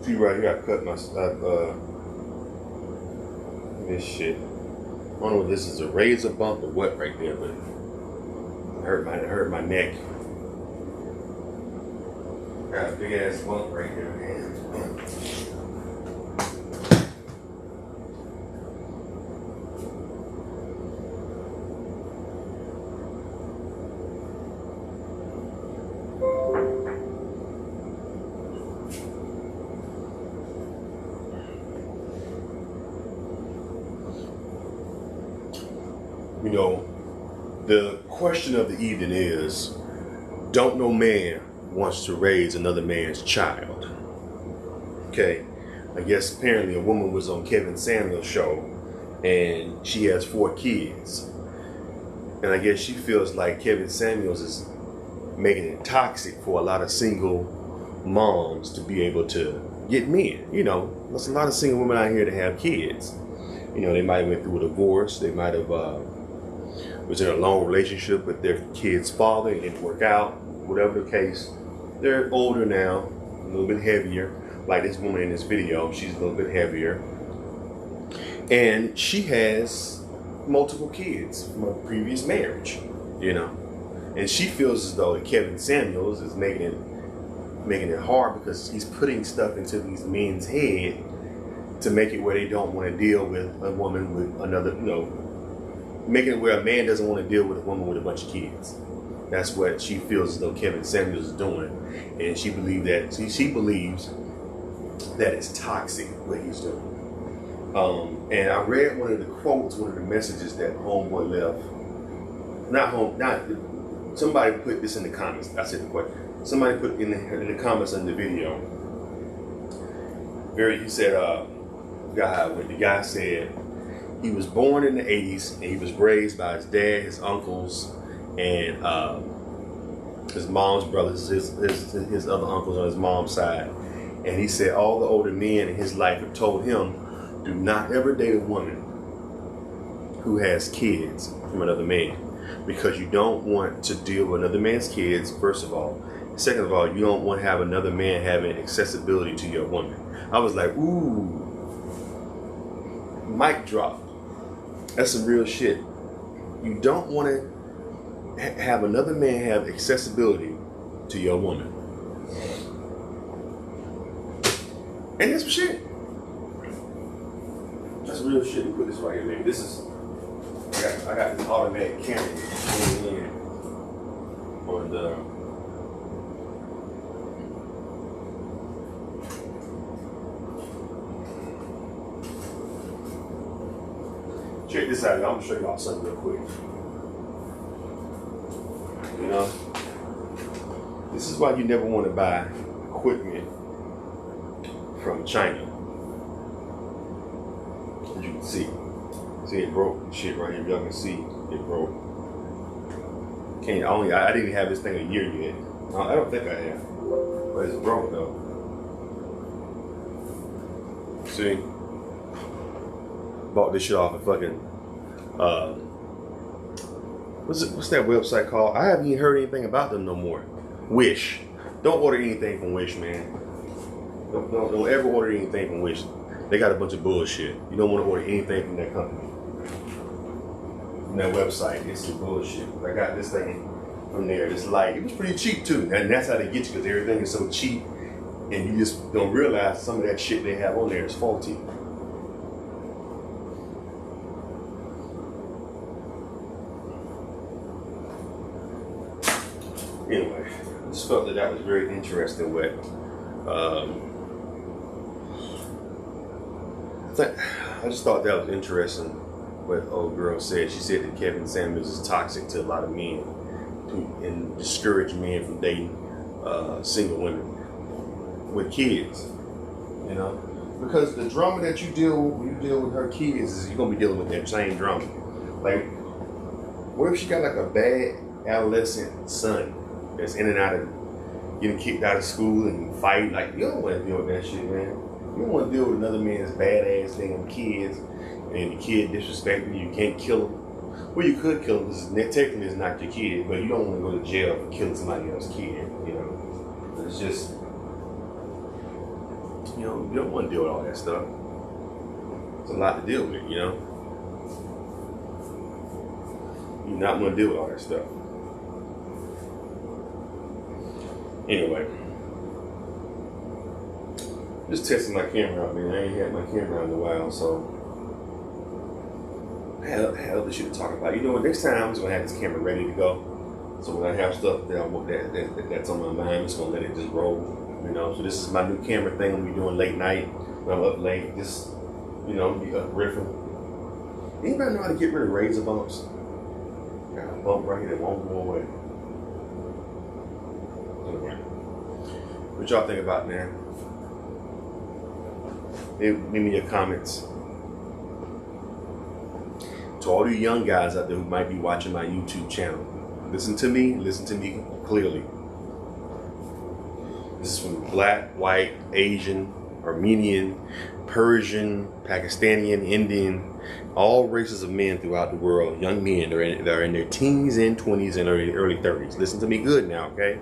See right here, I cut my this shit. I don't know if this is a razor bump or what right there, but it hurt my neck. Got a big ass bump right here, man. You know, the question of the evening is, don't no man wants to raise another man's child. Okay, I guess apparently a woman was on Kevin Samuel's show and she has 4 kids. And I guess she feels like Kevin Samuels is making it toxic for a lot of single moms to be able to get men. You know, there's a lot of single women out here that have kids. You know, they might have went through a divorce, they might have was in a long relationship with their kid's father, it didn't work out, whatever the case. They're older now, a little bit heavier. Like this woman in this video, she's a little bit heavier. And she has multiple kids from a previous marriage, you know. And she feels as though Kevin Samuels is making it hard because he's putting stuff into these men's head to make it where they don't want to deal with a woman with another, you know, making it where a man doesn't want to deal with a woman with a bunch of kids. That's what she feels as though Kevin Samuels is doing. And she believes that it's toxic what he's doing. And I read one of the quotes, one of the messages that homeboy left. Somebody put this in the comments. I said the question. Somebody put in the comments on the video. He said, the guy said he was born in the 80s and he was raised by his dad, his uncles, and his mom's brothers, his other uncles on his mom's side. And he said all the older men in his life have told him, do not ever date a woman who has kids from another man, because you don't want to deal with another man's kids, first of all. Second of all, you don't want to have another man having accessibility to your woman. I was like, ooh, mic drop. That's some real shit. You don't want to have another man have accessibility to your woman. And that's some shit. That's real shit. Put this right here, man. This is, I got this automatic camera going in on the, check this out, y'all. I'm gonna show y'all something real quick. You know, this is why you never want to buy equipment from China. As you can see it broke. Shit right here, y'all can see it broke. I didn't have this thing a year yet. I don't think I have, but it's broke though. See, bought this shit off of fucking what's that website called? I haven't even heard anything about them no more. Wish. Don't order anything from Wish, man. Don't ever order anything from Wish. They got a bunch of bullshit. You don't want to order anything from that company, from that website. It's some bullshit. I got this thing from there. This light. It was pretty cheap too, and that's how they get you, because everything is so cheap, and you just don't realize some of that shit they have on there is faulty. Anyway, I just felt that was very interesting. I just thought that was interesting what old girl said. She said that Kevin Samuels is toxic to a lot of men and discourage men from dating single women with kids. You know, because the drama that you deal with when you deal with her kids is you're gonna be dealing with that same drama. Like, what if she got like a bad adolescent son that's in and out of getting kicked out of school and fight? Like, you don't want to deal with that shit, man. You don't want to deal with another man's badass damn kids, and the kid disrespecting you. You can't kill him. Well, you could kill him because technically it's not your kid, but you don't want to go to jail for killing somebody else's kid. You know, it's just, you you don't want to deal with all that stuff. It's a lot to deal with, you know. You not want to deal with all that stuff. Anyway, just testing my camera out, man. I ain't had my camera out in a while, so I had other shit to talk about. You know what? Next time I'm just gonna have this camera ready to go. So when I have stuff that I want that's on my mind, I'm just gonna let it just roll. You know. So this is my new camera thing. I'm gonna be doing late night when I'm up late. Just be up riffing. Anybody know how to get rid of razor bumps? Got a bump right here that won't go away. Anyway, what y'all think about, man? Leave me your comments. To all you young guys out there who might be watching my YouTube channel, listen to me clearly. This is from black, white, Asian, Armenian, Persian, Pakistani, Indian, all races of men throughout the world, young men that are in their teens and 20s and early 30s. Listen to me good now, okay?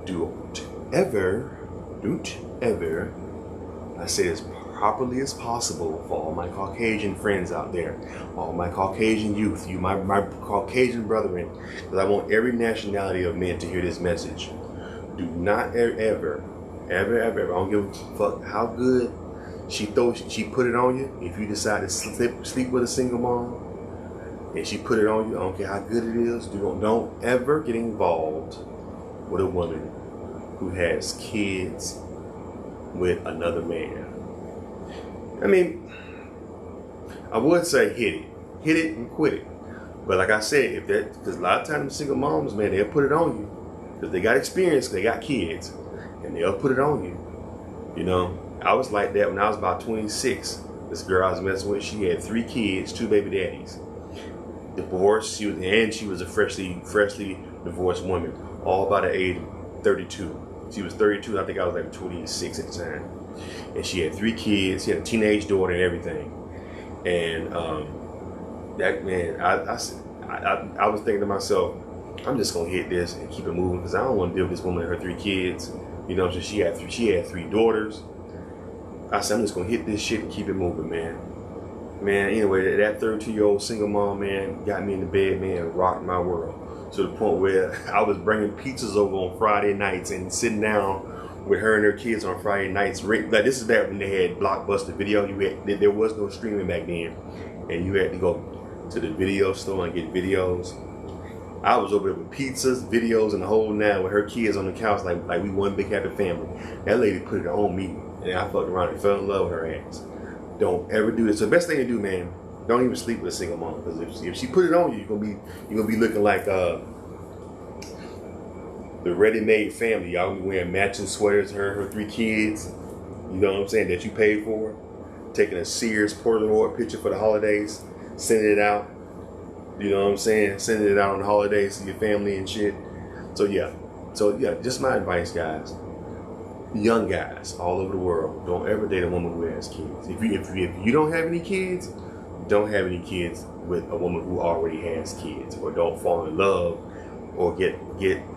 Don't ever, I say as properly as possible for all my Caucasian friends out there, all my Caucasian youth, my Caucasian brethren, because I want every nationality of men to hear this message. Do not ever, I don't give a fuck how good she put it on you. If you decide to sleep with a single mom and she put it on you, I don't care how good it is. Don't ever get involved with a woman who has kids with another man. I mean, I would say hit it and quit it. But like I said, because a lot of times single moms, man, they'll put it on you because they got experience, they got kids, and they'll put it on you. You know, I was like that when I was about 26. This girl I was messing with, she had 3 kids, 2 baby daddies, divorced. She was a freshly divorced woman, all by the age of 32. She was 32. I think I was like 26 at the time. And she had 3 kids. She had a teenage daughter and everything. And that man, I was thinking to myself, I'm just gonna hit this and keep it moving because I don't want to deal with this woman and her 3 kids. You know, so she had 3 daughters. I said, I'm just gonna hit this shit and keep it moving, man. Man, anyway, that 32-year-old single mom, man, got me in the bed, man, and rocked my world to the point where I was bringing pizzas over on Friday nights and sitting down with her and her kids on Friday nights. Like, this is back when they had Blockbuster video. There was no streaming back then, and you had to go to the video store and get videos. I was over there with pizzas, videos, and the whole nine with her kids on the couch like we one big happy family. That lady put it on me, and I fucked around and fell in love with her ass. Don't ever do this. So the best thing to do, man, don't even sleep with a single mom, because if she put it on you, you're gonna be looking like the ready-made family. Y'all be wearing matching sweaters, her 3 kids, you know what I'm saying, that you paid for, taking a Sears Polaroid picture for the holidays, sending it out, you know what I'm saying, sending it out on the holidays to your family and shit. So yeah, just my advice, guys. Young guys all over the world, don't ever date a woman who has kids. If you don't have any kids, don't have any kids with a woman who already has kids, or don't fall in love or get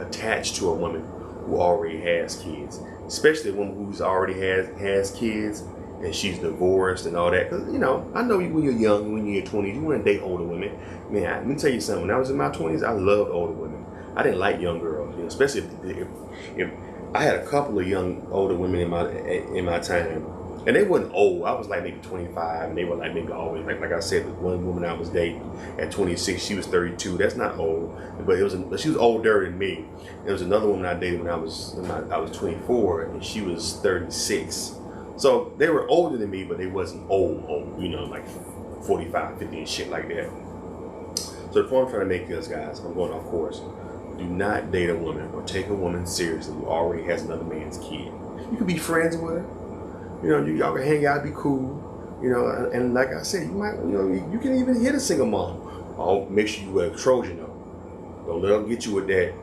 attached to a woman who already has kids, especially a woman who's already has kids and she's divorced and all that. Because, you know, I know when you're young, when you're in your 20s, you want to date older women. Man, let me tell you something. When I was in my 20s, I loved older women. I didn't like young girls, you know, especially if I had a couple of older women in my time, and they wasn't old. I was like maybe 25, and they were like maybe always like I said. The one woman I was dating at 26, she was 32. That's not old, but she was older than me. There was another woman I dated when I was 24, and she was 36. So they were older than me, but they wasn't old, you know, like 45, 50 and shit like that. So the point I'm trying to make is, guys, I'm going off course. Do not date a woman or take a woman seriously who already has another man's kid. You can be friends with her. You know, y'all can hang out, be cool. You know, and like I said, you can even hit a single mom. Oh, make sure you wear a Trojan though. Don't let them get you with that.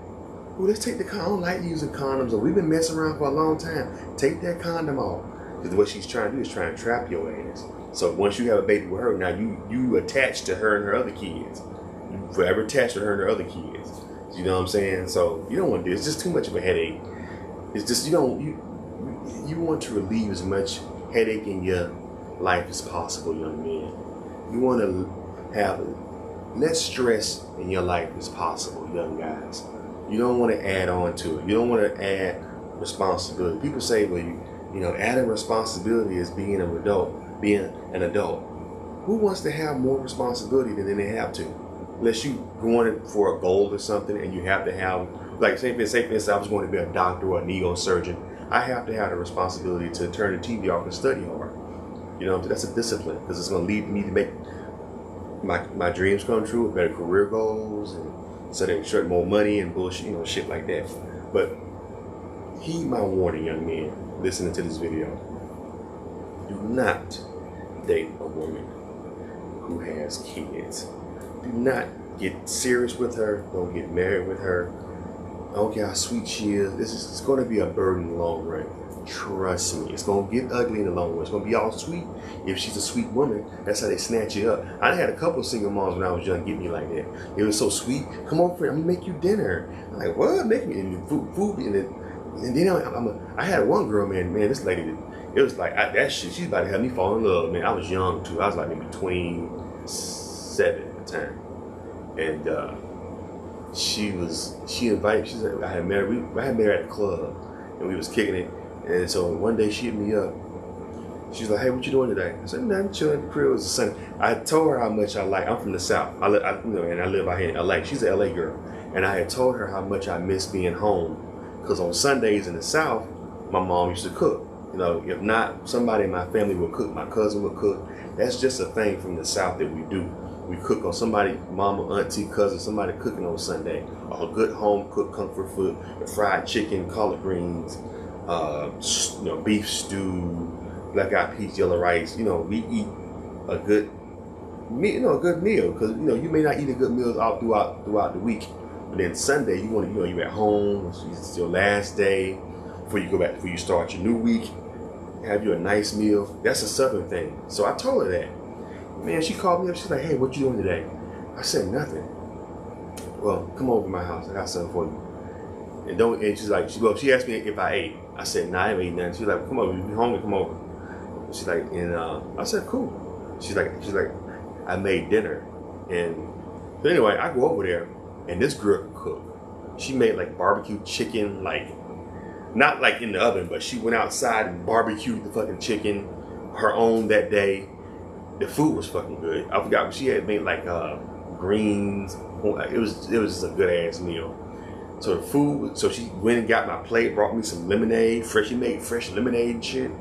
Oh, let's take the condom. I don't like using condoms. Or we've been messing around for a long time. Take that condom off. Because what she's trying to do is trying to trap your ass. So once you have a baby with her, now you attached to her and her other kids. You forever attached to her and her other kids. You know what I'm saying? So you don't want to do it. It's just too much of a headache. It's just, you want to relieve as much headache in your life as possible, young men. You want to have less stress in your life as possible, young guys. You don't want to add on to it. You don't want to add responsibility. People say, well, you know, adding responsibility is being an adult, Who wants to have more responsibility than they have to? Unless you going for a goal or something and you have to have, like say for instance, I was going to be a doctor or a neurosurgeon. I have to have the responsibility to turn the TV off and study hard. You know, that's a discipline because it's going to lead me to make my dreams come true, better career goals, and so they extract more money and bullshit, you know, shit like that. But heed my warning, young men, listening to this video. Do not date a woman who has kids. Do not get serious with her. Don't get married with her. I don't care how sweet she is. It's going to be a burden in the long run. Trust me. It's going to get ugly in the long run. It's going to be all sweet. If she's a sweet woman, that's how they snatch you up. I had a couple of single moms when I was young get me like that. It was so sweet. Come over, I'm going to make you dinner. I'm like, what? Make me food. And then I had one girl, man, this lady, it was like, that shit, she's about to have me fall in love, man. I was young, too. I was like maybe 27 at the time. And she invited, she said, I had met her at the club, and we was kicking it. And so one day she hit me up. She's like, hey, what you doing today? I said, nothing, chilling at the crib. It was a Sunday. I told her how much I like, I'm from the South. I live out here in LA. She's an LA girl. And I had told her how much I miss being home. Because on Sundays in the South, my mom used to cook. You know, if not, somebody in my family would cook. My cousin would cook. That's just a thing from the South that we do. We cook on somebody, mama, auntie, cousin, somebody cooking on Sunday. A good home cooked comfort food, fried chicken, collard greens, beef stew, black eyed peas, yellow rice. You know, we eat a good meal, because you may not eat a good meal all throughout the week. But then Sunday, you want to, you're at home, it's your last day before you start your new week, have you a nice meal. That's a Southern thing. So I told her that. Man, she called me up, she's like, hey, what you doing today? I said, nothing. Well, come over to my house, I got something for you. And she's like, she asked me if I ate. I said, nah, I ain't ate nothing. She's like, come over, you hungry, come over. She's like, and I said, cool. She's like, I made dinner. So anyway, I go over there. And this girl could cook. She made like barbecue chicken, like not like in the oven, but she went outside and barbecued the fucking chicken, her own that day. The food was fucking good. I forgot what she had made, like greens. It was just a good ass meal. So the food. So she went and got my plate, brought me some lemonade. She made fresh lemonade and shit.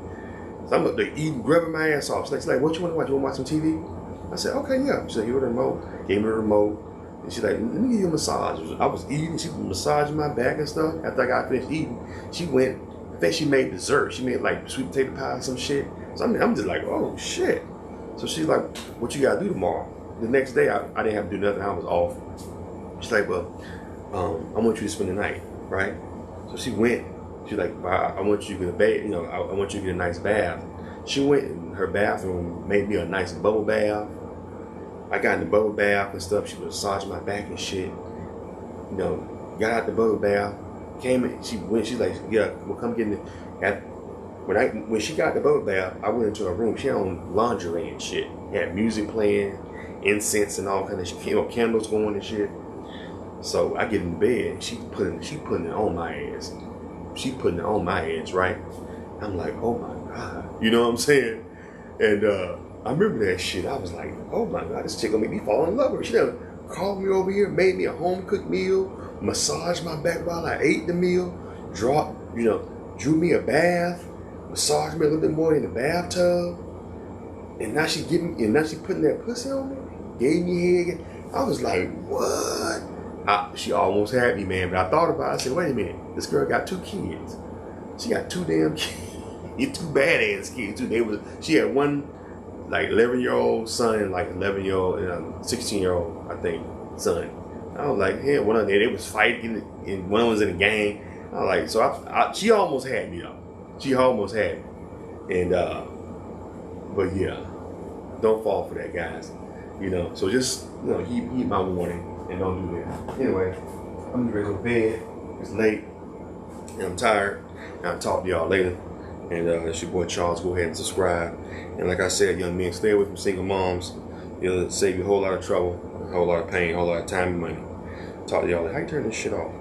So I'm like eating, grubbing my ass off. She's like, what you want to watch? You want to watch some TV? I said, okay, yeah. She said, here with the remote. Gave me the remote. And she's like, let me give you a massage. I was eating, she was massaging my back and stuff. After I got finished eating, she went, I think she made dessert. She made like sweet potato pie or some shit. So I'm just like, oh shit. So she's like, what you gotta do tomorrow? The next day, I didn't have to do nothing, I was off. She's like, well, I want you to spend the night, right? So she went, she's like, I want you to get a bath, I want you to get a nice bath. She went in her bathroom, made me a nice bubble bath. I got in the bubble bath and stuff. She was massaging my back and shit. Got out the bubble bath. Came in. She's like, yeah, well, come get in. When she got the bubble bath, I went into her room. She had on lingerie and shit. Had music playing, incense and all kind of shit. Candles going and shit. So I get in bed. She putting it on my ass. She putting it on my ass, right? I'm like, oh my God. You know what I'm saying? And I remember that shit. I was like, oh my God, this chick gonna make me fall in love with her. She done called me over here, made me a home cooked meal, massaged my back while I ate the meal, drew me a bath, massaged me a little bit more in the bathtub. And now she putting that pussy on me, gave me head. I was like, what? She almost had me, man, but I thought about it. I said, wait a minute, this girl got 2 kids. She got 2 damn kids, 2 badass kids too. She had one like 11-year-old son and like 11-year-old and 16-year-old, I think, son. I was like, yeah, one of them, they was fighting and one was in a gang. I was like, so she almost had me though. She almost had me. And but yeah, don't fall for that, guys. So just heed my warning and don't do that. Anyway, I'm ready to go to bed. It's late and I'm tired. And I'll talk to y'all later. And it's your boy Charles. Go ahead and subscribe. And like I said, young men, stay away from single moms. It'll save you a whole lot of trouble, a whole lot of pain, a whole lot of time and money. Talk to y'all. How you turn this shit off?